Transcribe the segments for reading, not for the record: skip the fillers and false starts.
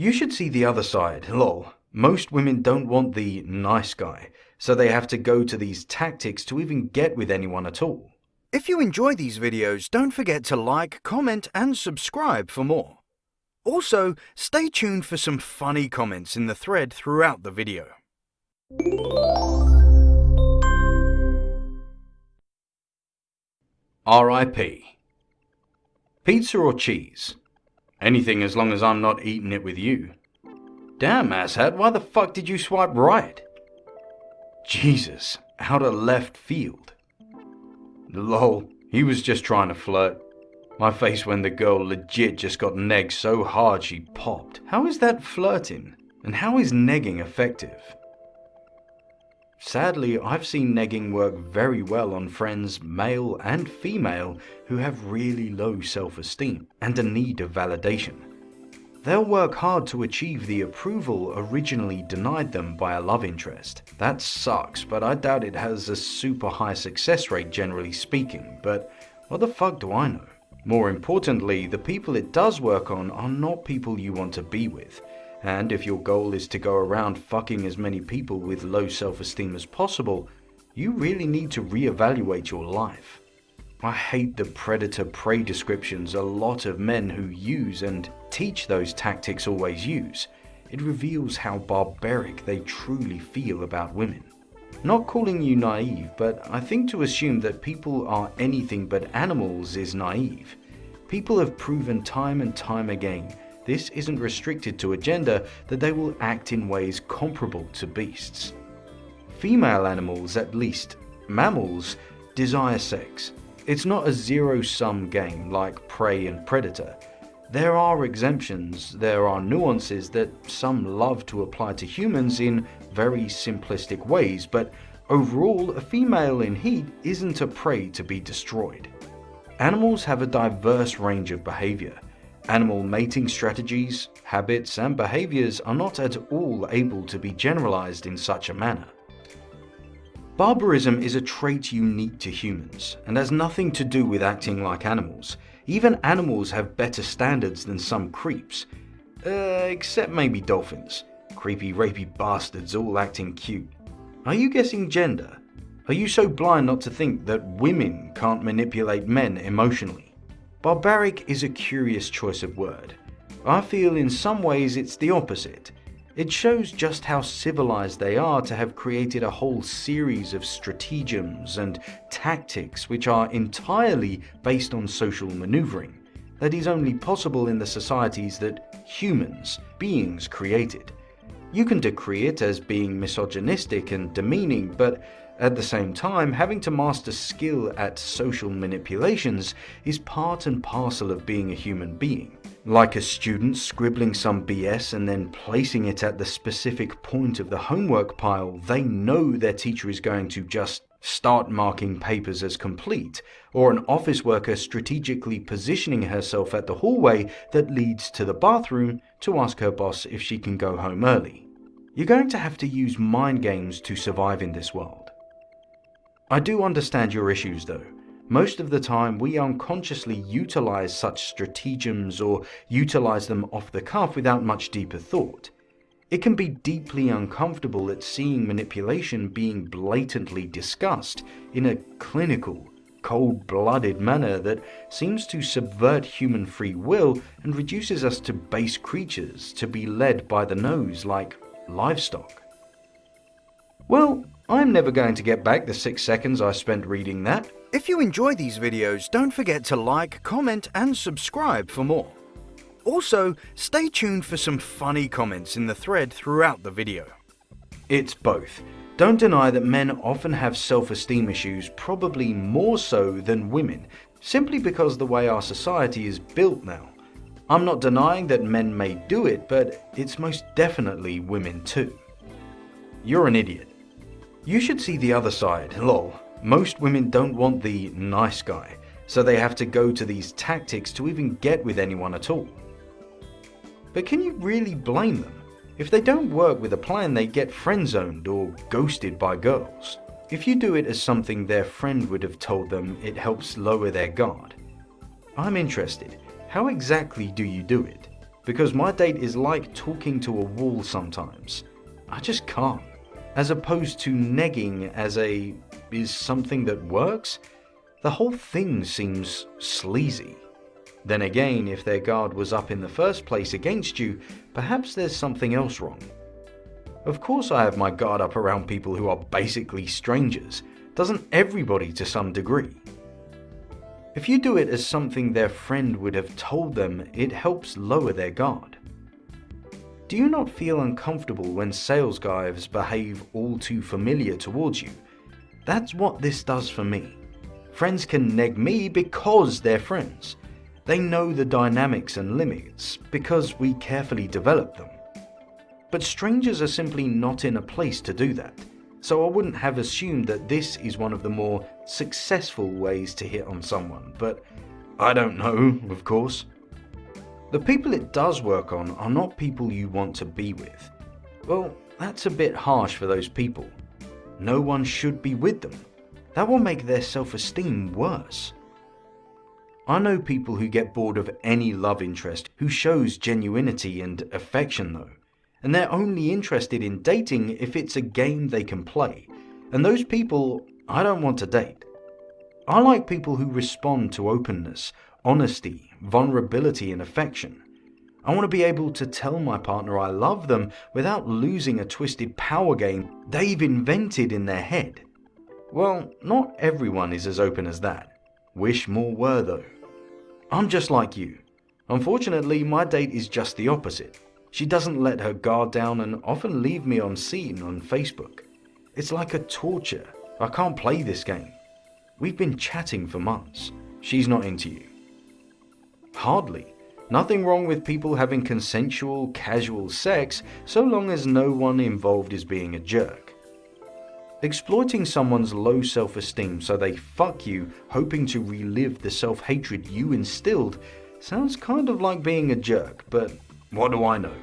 You should see the other side, lol. Most women don't want the nice guy, so they have to go to these tactics to even get with anyone at all. If you enjoy these videos, don't forget to like, comment and subscribe for more. Also, stay tuned for some funny comments in the thread throughout the video. R.I.P. Pizza or cheese? Anything as long as I'm not eating it with you. Damn, asshat, why the fuck did you swipe right? Jesus, out of left field. Lol, he was just trying to flirt. My face when the girl legit just got negged so hard she popped. How is that flirting? And how is negging effective? Sadly, I've seen negging work very well on friends, male and female, who have really low self-esteem and a need of validation. They'll work hard to achieve the approval originally denied them by a love interest. That sucks, but I doubt it has a super high success rate generally speaking, but what the fuck do I know? More importantly, the people it does work on are not people you want to be with. And if your goal is to go around fucking as many people with low self-esteem as possible, you really need to reevaluate your life. I hate the predator-prey descriptions a lot of men who use and teach those tactics always use. It reveals how barbaric they truly feel about women. Not calling you naive, but I think to assume that people are anything but animals is naive. People have proven time and time again this isn't restricted to a gender, that they will act in ways comparable to beasts. Female animals, at least mammals, desire sex. It's not a zero-sum game like prey and predator. There are exemptions, there are nuances that some love to apply to humans in very simplistic ways, but overall, a female in heat isn't a prey to be destroyed. Animals have a diverse range of behavior. Animal mating strategies, habits, and behaviors are not at all able to be generalized in such a manner. Barbarism is a trait unique to humans, and has nothing to do with acting like animals. Even animals have better standards than some creeps. Except maybe dolphins. Creepy, rapey bastards all acting cute. Are you guessing gender? Are you so blind not to think that women can't manipulate men emotionally? Barbaric is a curious choice of word. I feel in some ways it's the opposite. It shows just how civilized they are to have created a whole series of stratagems and tactics which are entirely based on social maneuvering. That is only possible in the societies that humans, beings, created. You can decree it as being misogynistic and demeaning, but at the same time, having to master skill at social manipulations is part and parcel of being a human being. Like a student scribbling some BS and then placing it at the specific point of the homework pile, they know their teacher is going to just start marking papers as complete, or an office worker strategically positioning herself at the hallway that leads to the bathroom to ask her boss if she can go home early. You're going to have to use mind games to survive in this world. I do understand your issues though. Most of the time we unconsciously utilize such stratagems or utilize them off the cuff without much deeper thought. It can be deeply uncomfortable at seeing manipulation being blatantly discussed in a clinical, cold-blooded manner that seems to subvert human free will and reduces us to base creatures to be led by the nose like livestock. Well, I'm never going to get back the 6 seconds I spent reading that. If you enjoy these videos, don't forget to like, comment and subscribe for more. Also, stay tuned for some funny comments in the thread throughout the video. It's both. Don't deny that men often have self-esteem issues, probably more so than women, simply because the way our society is built now. I'm not denying that men may do it, but it's most definitely women too. You're an idiot. You should see the other side, lol. Most women don't want the nice guy, so they have to go to these tactics to even get with anyone at all. But can you really blame them? If they don't work with a plan, they get friend-zoned or ghosted by girls. If you do it as something their friend would have told them, it helps lower their guard. I'm interested. How exactly do you do it? because my date is like talking to a wall sometimes. I just can't. As opposed to negging as is something that works, the whole thing seems sleazy. Then again, if their guard was up in the first place against you, perhaps there's something else wrong. Of course I have my guard up around people who are basically strangers. Doesn't everybody to some degree? If you do it as something their friend would have told them, it helps lower their guard. Do you not feel uncomfortable when sales guys behave all too familiar towards you? That's what this does for me. Friends can neg me because they're friends. They know the dynamics and limits because we carefully develop them. But strangers are simply not in a place to do that, so I wouldn't have assumed that this is one of the more successful ways to hit on someone, but I don't know, of course. The people it does work on are not people you want to be with. Well, that's a bit harsh for those people. No one should be with them. That will make their self-esteem worse. I know people who get bored of any love interest who shows genuinity and affection though, and they're only interested in dating if it's a game they can play, and those people I don't want to date. I like people who respond to openness, honesty, vulnerability and affection. I want to be able to tell my partner I love them without losing a twisted power game they've invented in their head. Well, not everyone is as open as that. Wish more were though. I'm just like you. Unfortunately, my date is just the opposite. She doesn't let her guard down and often leave me on scene on Facebook. It's like a torture. I can't play this game. We've been chatting for months. She's not into you. Hardly. Nothing wrong with people having consensual, casual sex so long as no one involved is being a jerk. Exploiting someone's low self-esteem so they fuck you, hoping to relive the self-hatred you instilled, sounds kind of like being a jerk, but what do I know?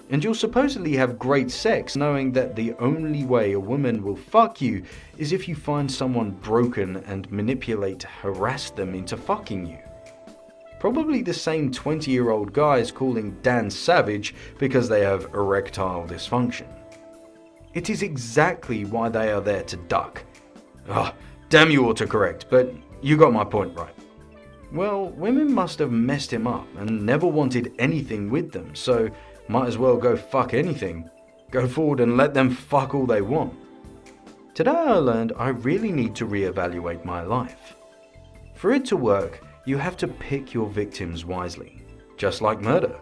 And you'll supposedly have great sex knowing that the only way a woman will fuck you is if you find someone broken and manipulate, harass them into fucking you. Probably the same 20-year-old guys calling Dan savage because they have erectile dysfunction. It is exactly why they are there to duck. Damn you autocorrect, but you got my point right. Well, women must have messed him up and never wanted anything with them, so might as well go fuck anything. Go forward and let them fuck all they want. Today I learned I really need to reevaluate my life. For it to work, you have to pick your victims wisely, just like murder.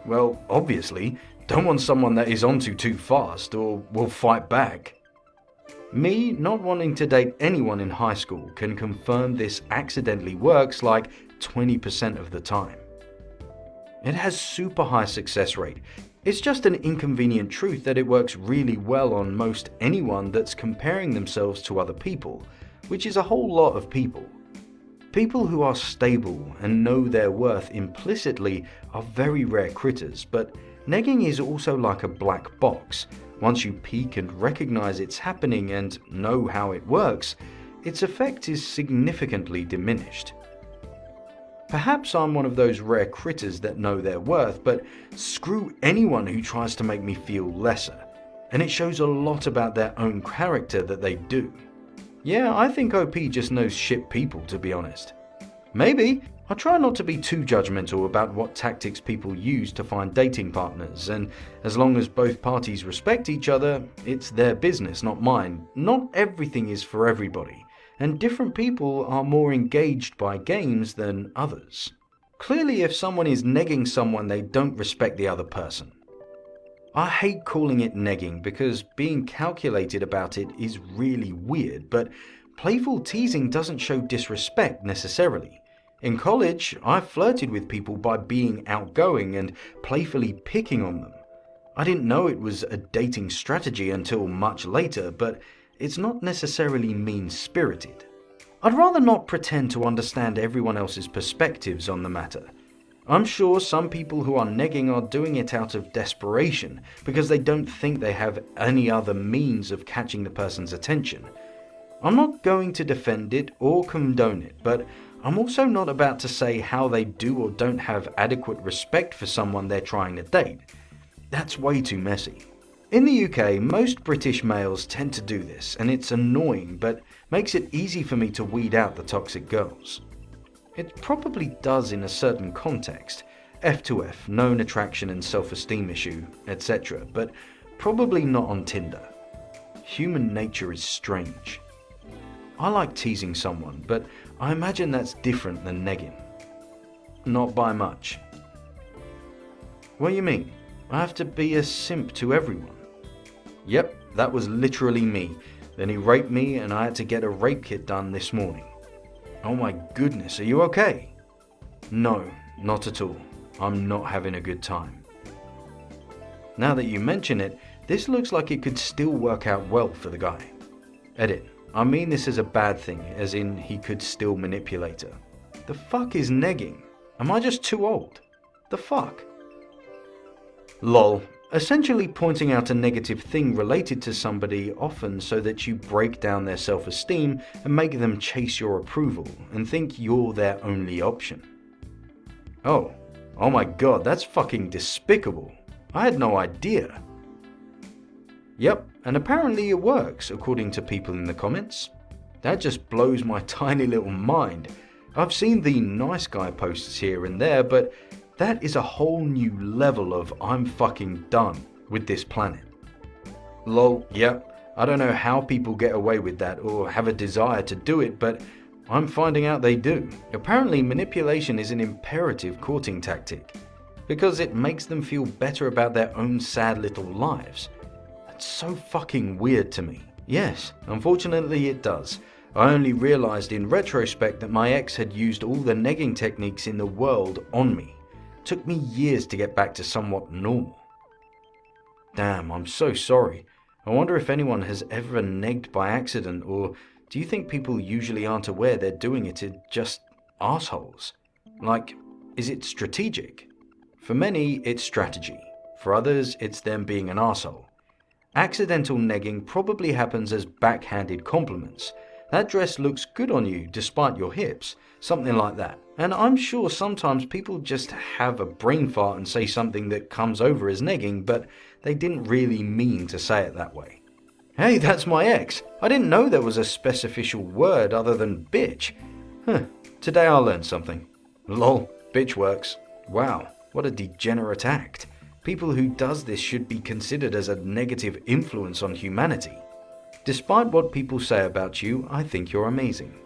Well, obviously, don't want someone that is onto too fast or will fight back. Me not wanting to date anyone in high school can confirm this accidentally works like 20% of the time. It has super high success rate. It's just an inconvenient truth that it works really well on most anyone that's comparing themselves to other people, which is a whole lot of people. People who are stable and know their worth implicitly are very rare critters, but negging is also like a black box. Once you peek and recognize it's happening and know how it works, its effect is significantly diminished. Perhaps I'm one of those rare critters that know their worth, but screw anyone who tries to make me feel lesser, and it shows a lot about their own character that they do. Yeah, I think OP just knows shit people, to be honest. Maybe. I try not to be too judgmental about what tactics people use to find dating partners, and as long as both parties respect each other, it's their business, not mine. Not everything is for everybody, and different people are more engaged by games than others. Clearly, if someone is negging someone, they don't respect the other person. I hate calling it negging because being calculated about it is really weird, but playful teasing doesn't show disrespect necessarily. In college, I flirted with people by being outgoing and playfully picking on them. I didn't know it was a dating strategy until much later, but it's not necessarily mean-spirited. I'd rather not pretend to understand everyone else's perspectives on the matter. I'm sure some people who are negging are doing it out of desperation because they don't think they have any other means of catching the person's attention. I'm not going to defend it or condone it, but I'm also not about to say how they do or don't have adequate respect for someone they're trying to date. That's way too messy. In the UK, most British males tend to do this, and it's annoying, but makes it easy for me to weed out the toxic girls. It probably does in a certain context, F2F, known attraction and self-esteem issue, etc., but probably not on Tinder. Human nature is strange. I like teasing someone, but I imagine that's different than negging. Not by much. What do you mean? I have to be a simp to everyone? Yep, that was literally me. Then he raped me and I had to get a rape kit done this morning. Oh my goodness, are you okay? No, not at all. I'm not having a good time. Now that you mention it, this looks like it could still work out well for the guy. Edit. I mean this is a bad thing, as in he could still manipulate her. The fuck is negging? Am I just too old? The fuck? Lol. Essentially pointing out a negative thing related to somebody often so that you break down their self-esteem and make them chase your approval and think you're their only option. Oh my god, that's fucking despicable. I had no idea. Yep, and apparently it works, according to people in the comments. That just blows my tiny little mind. I've seen the nice guy posts here and there, but that is a whole new level of I'm fucking done with this planet. Lol, yep, I don't know how people get away with that or have a desire to do it, but I'm finding out they do. Apparently manipulation is an imperative courting tactic, because it makes them feel better about their own sad little lives. That's so fucking weird to me. Yes, unfortunately it does. I only realized in retrospect that my ex had used all the negging techniques in the world on me. Took me years to get back to somewhat normal. Damn, I'm so sorry. I wonder if anyone has ever negged by accident, or do you think people usually aren't aware they're doing it to just assholes? Like, is it strategic? For many, it's strategy. For others, it's them being an asshole. Accidental negging probably happens as backhanded compliments. That dress looks good on you despite your hips. Something like that. And I'm sure sometimes people just have a brain fart and say something that comes over as negging, but they didn't really mean to say it that way. Hey, that's my ex. I didn't know there was a specifical word other than bitch. Today I learned something. Lol, bitch works. Wow, what a degenerate act. People who does this should be considered as a negative influence on humanity. Despite what people say about you, I think you're amazing.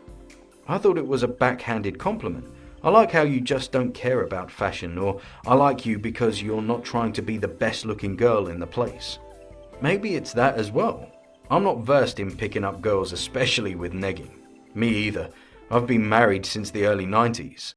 I thought it was a backhanded compliment. I like how you just don't care about fashion, or I like you because you're not trying to be the best looking girl in the place. Maybe it's that as well. I'm not versed in picking up girls, especially with negging. Me either. I've been married since the early 90s.